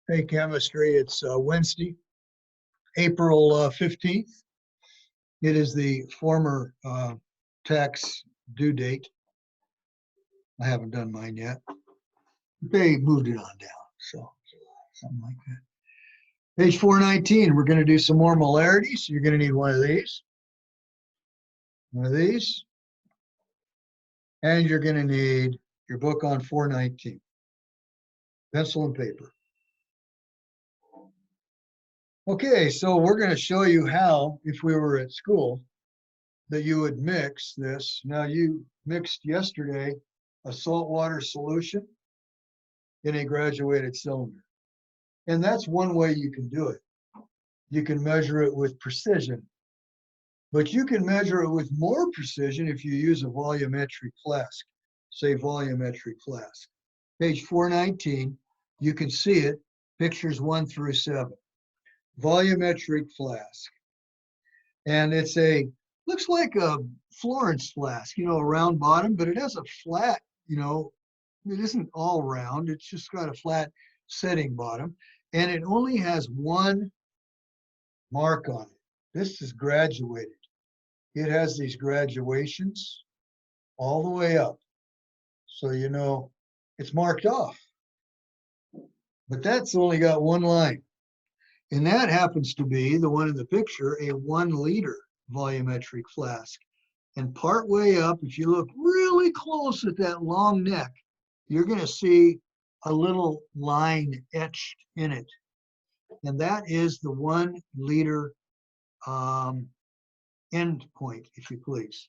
Hey, chemistry. It's Wednesday, April 15th. It is the former tax due date. I haven't done mine yet. They moved it on down, so something like that. Page 419, we're going to do some more molarities. You're going to need one of these, and you're going to need your book on 419, pencil and paper. Okay, so we're going to show you how, if we were at school, that you would mix this. Now, you mixed yesterday a saltwater solution in a graduated cylinder. And that's one way you can do it. You can measure it with precision, but you can measure it with more precision if you use a volumetric flask, say volumetric flask. Page 419, you can see it, pictures 1 through 7. Volumetric flask. And it's looks like a Florence flask, a round bottom, but it has a flat, it isn't all round. It's just got a flat setting bottom. And it only has one mark on it. This is graduated. It has these graduations all the way up. So, it's marked off. But that's only got one line. And that happens to be the one in the picture, a 1 liter volumetric flask. And part way up, if you look really close at that long neck, you're going to see a little line etched in it. And that is the 1 liter end point, if you please.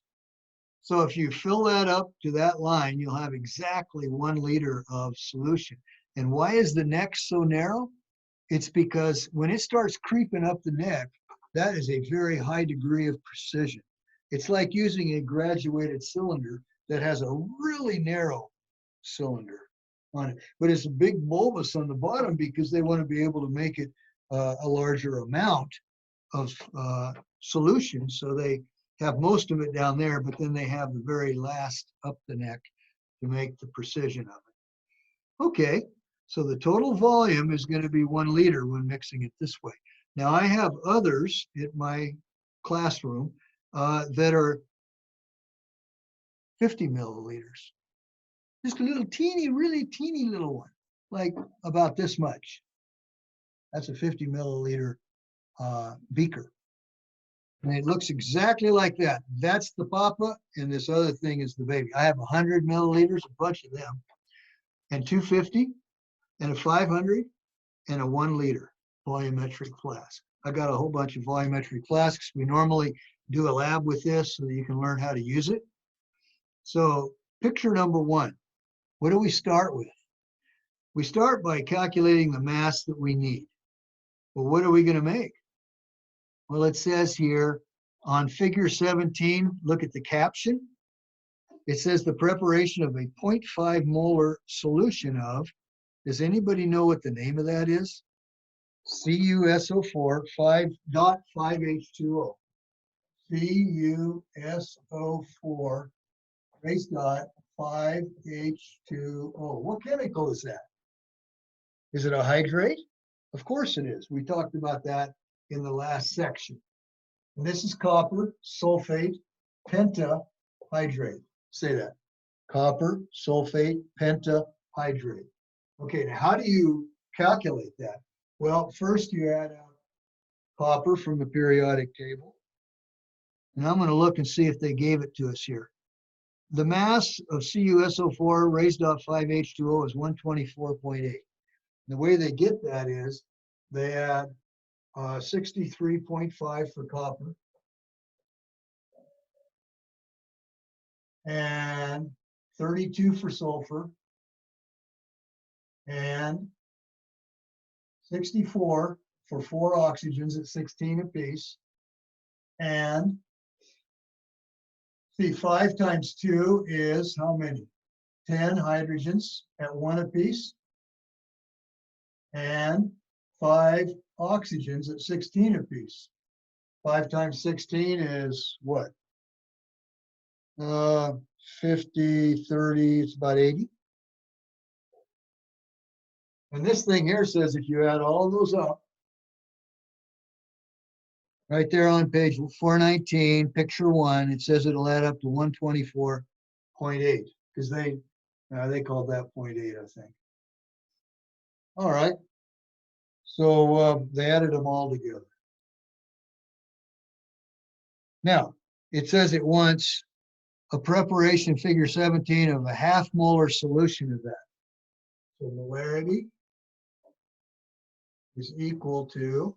So if you fill that up to that line, you'll have exactly 1 liter of solution. And why is the neck so narrow? It's because when it starts creeping up the neck, that is a very high degree of precision. It's like using a graduated cylinder that has a really narrow cylinder on it. But it's a big bulbous on the bottom because they want to be able to make it a larger amount of solution. So they have most of it down there, but then they have the very last up the neck to make the precision of it. Okay. So the total volume is going to be 1 liter when mixing it this way. Now I have others at my classroom that are 50 milliliters. Just a little teeny, really teeny little one, like about this much. That's a 50 milliliter beaker. And it looks exactly like that. That's the papa, and this other thing is the baby. I have 100 milliliters, a bunch of them, and 250. And a 500 and a 1 liter volumetric flask. I got a whole bunch of volumetric flasks. We normally do a lab with this so that you can learn how to use it. So picture number 1, what do we start with? We start by calculating the mass that we need. Well, what are we going to make? Well, it says here on figure 17, look at the caption. It says the preparation of a 0.5 molar solution of. Does anybody know what the name of that is? CuSO4 5.5H2O. CuSO4 raised dot 5H2O. What chemical is that? Is it a hydrate? Of course it is. We talked about that in the last section. And this is copper sulfate pentahydrate. Say that. Copper sulfate pentahydrate. Okay, now how do you calculate that? Well, first you add out copper from the periodic table. And I'm going to look and see if they gave it to us here. The mass of CuSO4 raised off 5H2O is 124.8. The way they get that is they add 63.5 for copper and 32 for sulfur and 64 for 4 oxygens at 16 apiece. And see, 5 times 2 is how many? 10 hydrogens at 1 apiece. And 5 oxygens at 16 apiece. 5 times 16 is what? 50, 30, it's about 80. And this thing here says if you add all those up, right there on page 419, picture 1, it says it'll add up to 124.8 because they called that 0.8, I think. All right. So they added them all together. Now, it says it wants a preparation figure 17 of a half molar solution of that. So molarity is equal to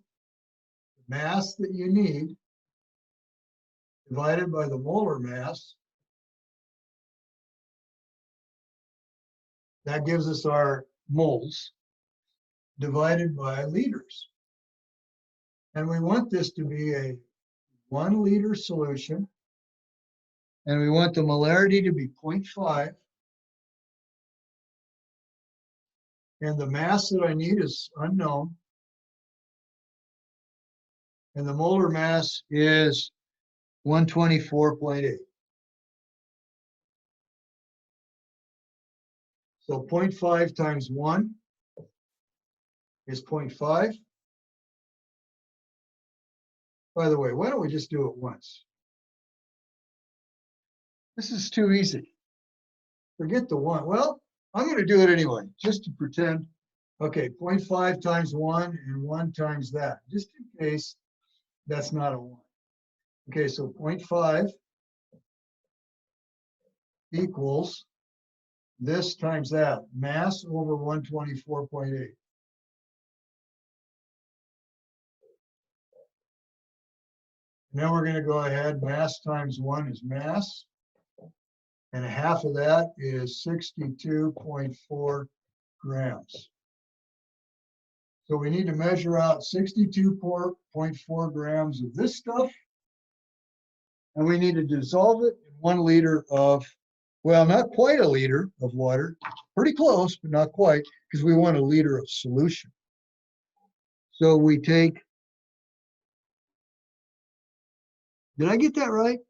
the mass that you need divided by the molar mass. That gives us our moles divided by liters. And we want this to be a 1 liter solution. And we want the molarity to be 0.5. And the mass that I need is unknown. And the molar mass is 124.8. So 0.5 times 1 is 0.5. By the way, why don't we just do it once? This is too easy. Forget the 1. Well, I'm going to do it anyway, just to pretend. Okay, 0.5 times 1 and 1 times that, just in case that's not a 1. Okay, so 0.5 equals this times that, mass over 124.8. And then we're going to go ahead, mass times 1 is mass. And half of that is 62.4 grams. So we need to measure out 62.4 grams of this stuff. And we need to dissolve it in 1 liter of, well, not quite a liter of water. Pretty close, but not quite, because we want a liter of solution. So we take, did I get that right?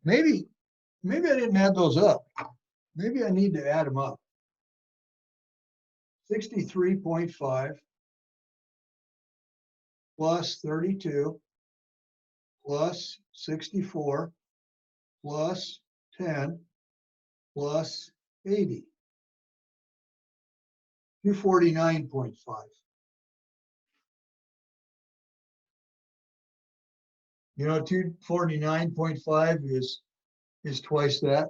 Maybe I didn't add those up. Maybe I need to add them up. 63.5 plus 32 plus 64 plus 10 plus 80. 249.5. You know, 249.5 is twice that.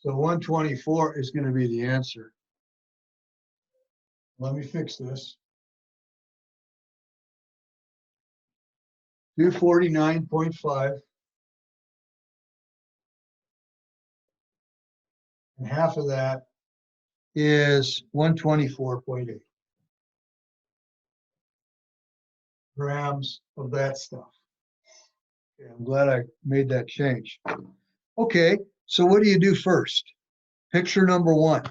So 124 is going to be the answer. Let me fix this. 249.5. And half of that is 124.8 grams of that stuff. Okay, I'm glad I made that change. Okay, so what do you do first? Picture number 1.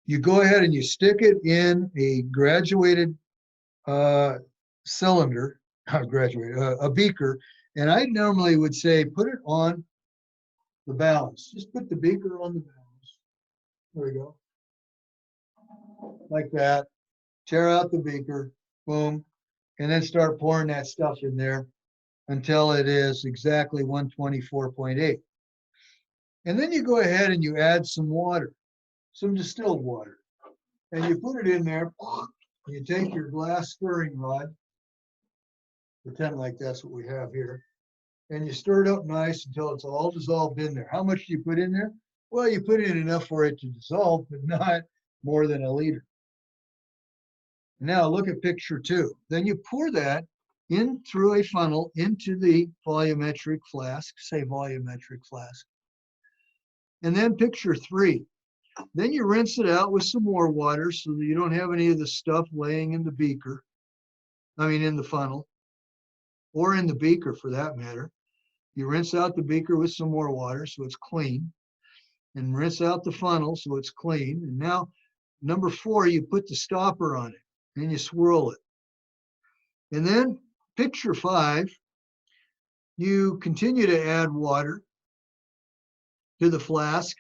You go ahead and you stick it in a graduated cylinder, a beaker, and I normally would say put it on the balance. Just put the beaker on the balance. There we go. Like that. Tear out the beaker, boom, and then start pouring that stuff in there until it is exactly 124.8. And then you go ahead and you add some water, some distilled water, and you put it in there. You take your glass stirring rod, pretend like that's what we have here, and you stir it up nice until it's all dissolved in there. How much do you put in there? Well, you put in enough for it to dissolve, but not more than a liter. Now look at picture 2. Then you pour that in through a funnel into the volumetric flask, say volumetric flask. And then picture 3. Then you rinse it out with some more water so that you don't have any of the stuff laying in the beaker. I mean, in the funnel, or in the beaker for that matter. You rinse out the beaker with some more water so it's clean, and rinse out the funnel so it's clean. And now, number 4, you put the stopper on it and you swirl it. And then picture 5, you continue to add water to the flask,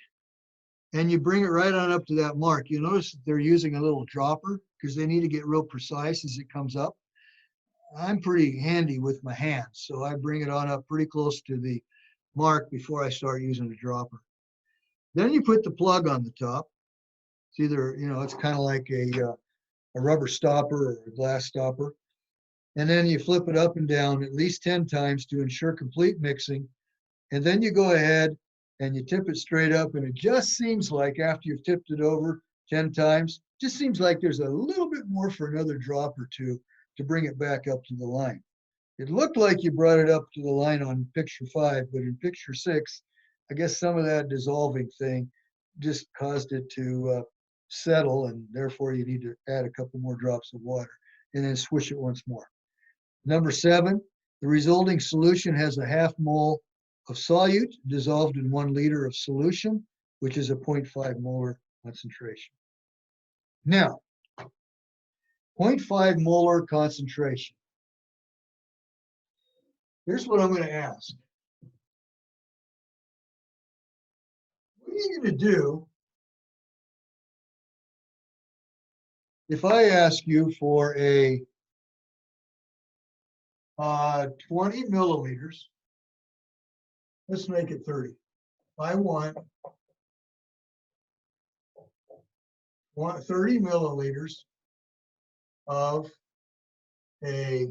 and you bring it right on up to that mark. You notice that they're using a little dropper because they need to get real precise as it comes up. I'm pretty handy with my hands, so I bring it on up pretty close to the mark before I start using the dropper. Then you put the plug on the top. It's either, it's kind of like a rubber stopper or a glass stopper. And then you flip it up and down at least 10 times to ensure complete mixing. And then you go ahead and you tip it straight up, and it just seems like after you've tipped it over 10 times, just seems like there's a little bit more for another drop or two to bring it back up to the line. It looked like you brought it up to the line on picture 5, but in picture 6, I guess some of that dissolving thing just caused it to settle, and therefore you need to add a couple more drops of water and then swish it once more. Number 7, the resulting solution has a half mole of solute dissolved in 1 liter of solution, which is a 0.5 molar concentration. Now, 0.5 molar concentration. Here's what I'm going to ask. What are you going to do if I ask you for a 20 milliliters? Let's make it 30. I want 30 milliliters of a,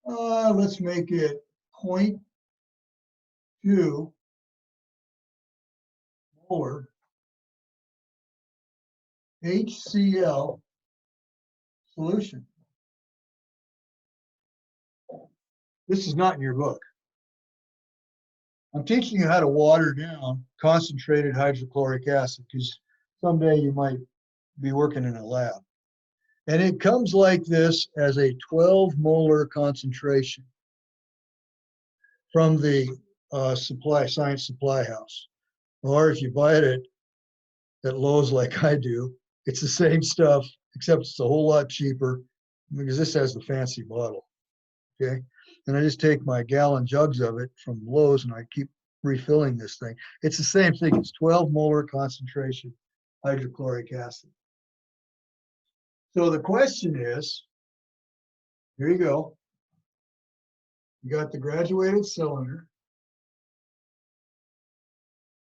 let's make it 0.2 molar HCl solution. This is not in your book. I'm teaching you how to water down concentrated hydrochloric acid because someday you might be working in a lab. And it comes like this as a 12 molar concentration from the science supply house. Or if you buy it at Lowe's like I do, it's the same stuff, except it's a whole lot cheaper because this has the fancy bottle, okay? And I just take my gallon jugs of it from Lowe's and I keep refilling this thing. It's the same thing. It's 12 molar concentration hydrochloric acid. So the question is, here you go. You got the graduated cylinder,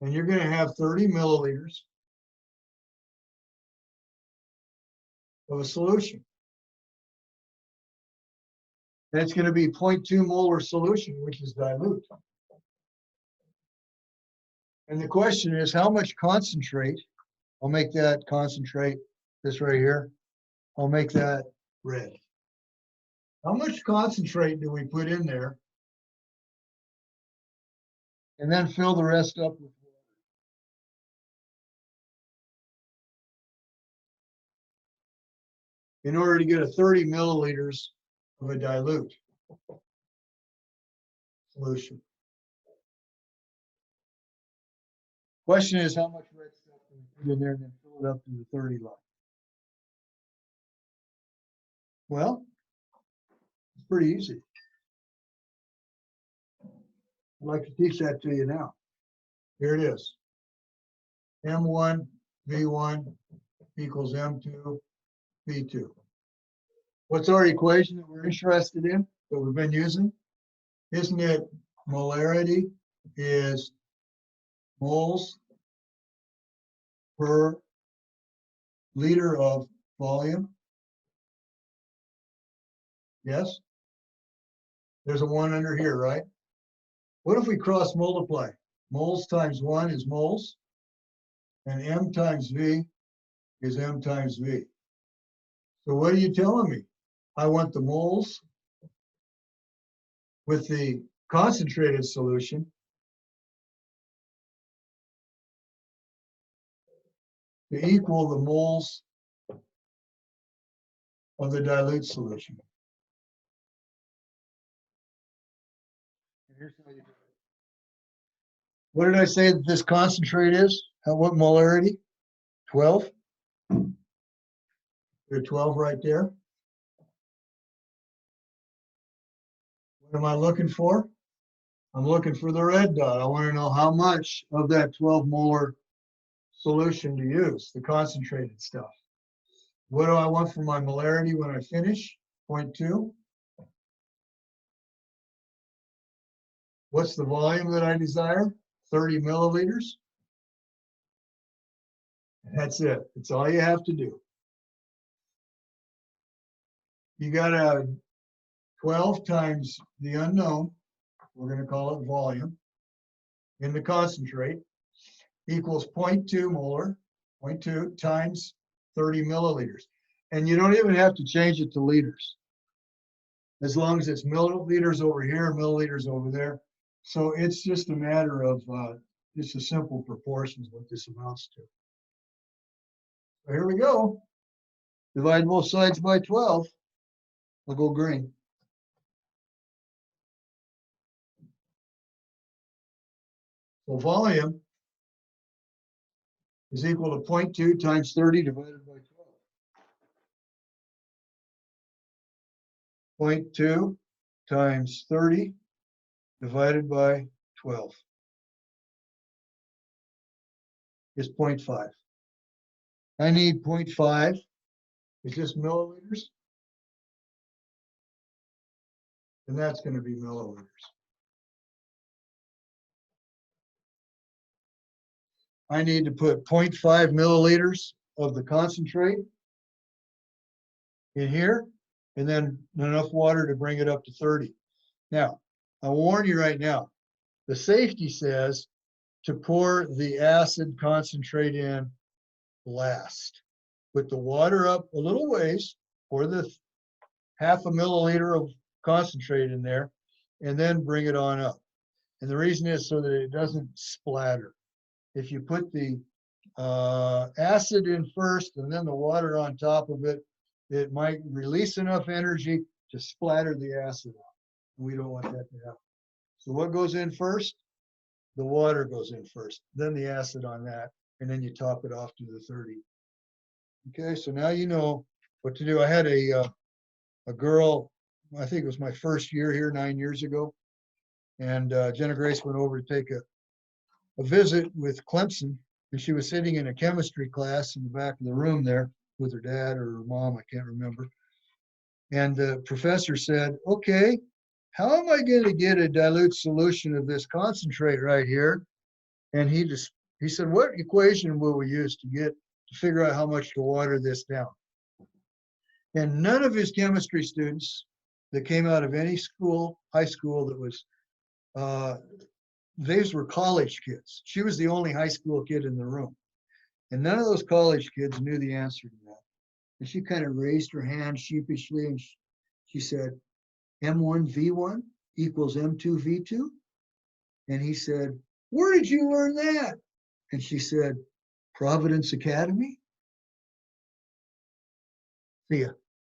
and you're going to have 30 milliliters of a solution. And it's going to be 0.2 molar solution, which is dilute. And the question is, how much concentrate? I'll make that concentrate, this right here. I'll make that red. How much concentrate do we put in there? And then fill the rest up with water. In order to get a 30 milliliters of a dilute solution. Question is, how much red stuff do we put in there and then fill it up to the 30 line? Well, it's pretty easy. I'd like to teach that to you now. Here it is. M1 V1 equals M2 V2. What's our equation that we're interested in, that we've been using? Isn't it molarity is moles per liter of volume? Yes? There's a 1 under here, right? What if we cross multiply? Moles times 1 is moles, and M times V is M times V. So what are you telling me? I want the moles with the concentrated solution to equal the moles of the dilute solution. Here's how you do it. What did I say that this concentrate is? What molarity? 12? There's 12 right there. What am I looking for? I'm looking for the red dot. I want to know how much of that 12 molar solution to use, the concentrated stuff. What do I want for my molarity when I finish? 0.2. What's the volume that I desire? 30 milliliters. That's it. That's all you have to do. You got a 12 times the unknown, we're going to call it volume, in the concentrate, equals 0.2 molar, 0.2 times 30 milliliters. And you don't even have to change it to liters, as long as it's milliliters over here, milliliters over there. So it's just a matter of just a simple proportions what this amounts to. So here we go. Divide both sides by 12. I'll go green. So volume is equal to 0.2 times 30 divided by 12. 0.2 times 30 divided by 12 is 0.5. I need 0.5. Is this milliliters? And that's going to be milliliters. I need to put 0.5 milliliters of the concentrate in here, and then enough water to bring it up to 30. Now, I'll warn you right now, the safety says to pour the acid concentrate in last. Put the water up a little ways, pour the half a milliliter of concentrate in there, and then bring it on up. And the reason is so that it doesn't splatter. If you put the acid in first and then the water on top of it, it might release enough energy to splatter the acid out. We don't want that to happen. So what goes in first? The water goes in first, then the acid on that, and then you top it off to the 30. Okay, so now you know what to do. I had a girl, I think it was my first year here 9 years ago, and Jenna Grace went over to take a visit with Clemson, and she was sitting in a chemistry class in the back of the room there with her dad or her mom, I can't remember. And the professor said, okay, how am I going to get a dilute solution of this concentrate right here? And he said, what equation will we use to figure out how much to water this down? And none of his chemistry students that came out of any school, high school that was, these were college kids. She was the only high school kid in the room. And none of those college kids knew the answer to that. And she kind of raised her hand sheepishly and she said, M1V1 equals M2V2? And he said, where did you learn that? And she said, Providence Academy. See ya.